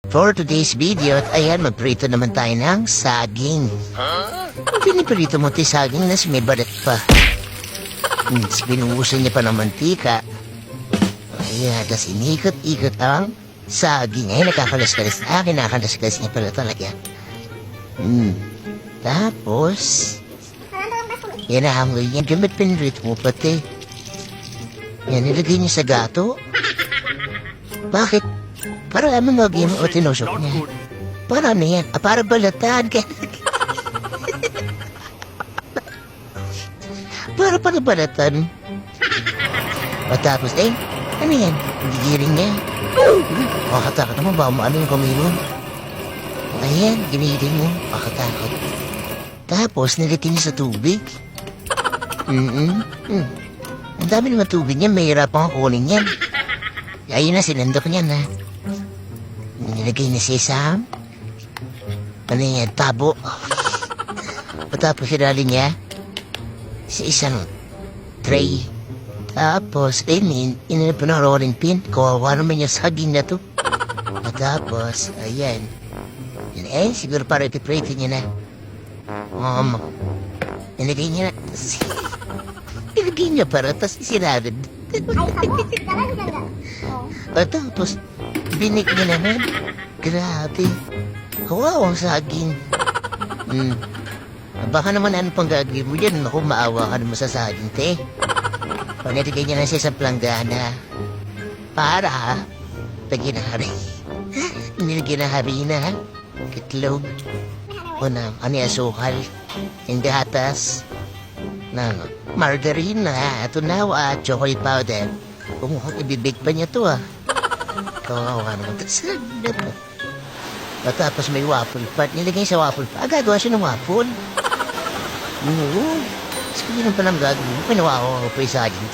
For today's video, ayan, magprito naman tayo ng saging. Piniprito mo tayo saging na may balat pa. Binuhusan niya pa ng mantika. Ayan, tapos inikot-ikot ang saging. Ay, nakakalas-kalas. Kinakalas-kalas niya pala talaga. Tapos, yan nahangoy niya. Gamit pinrito mo pati. Yan, nilagay niya sa gato. Bakit? Para ano maging o tinusok niya? Para ano yan? Para balatan. Para balatan. Tapos ano yan? Gigiring niya. Makatakot naman ba? Ano yung kumilon? Ayan, ginigiring mo. Makatakot. Tapos, nilitin niya sa tubig. Ang dami naman tubig niya. Mahirap ang kunin yan. Ayun na, sinandok niya na. Nilagay na sesam. Ano yan? Tabo. Tapos sinali niya sa isang tray. Tapos, inipinarorin pin. Kawawa naman yung saging na to. Tapos, ayan. Siguro para ipiprito niya na. Nilagay niya na. Nilagay niya para, tapos isinarad. Tapos, binig niya naman. Grabe. Kawawa ang saging. Baka naman ano pang gagawin mo dyan. Naku, maawa ka naman sa saging, te. Nilagay niya na siya sa planggana. Para, paginahari. Nilagay na harina, kitlog, ano asukal, hindi hatas, margarine na, tunaw at chocolate powder. Mukhang ibibig pa niya to Kawawa naman. Tapos may waffle pa. Nilagay sa waffle pa. Gagawa siya ng waffle. Oo. Sige lang pa lang gagawin. Pinawawa ko pa yung saging.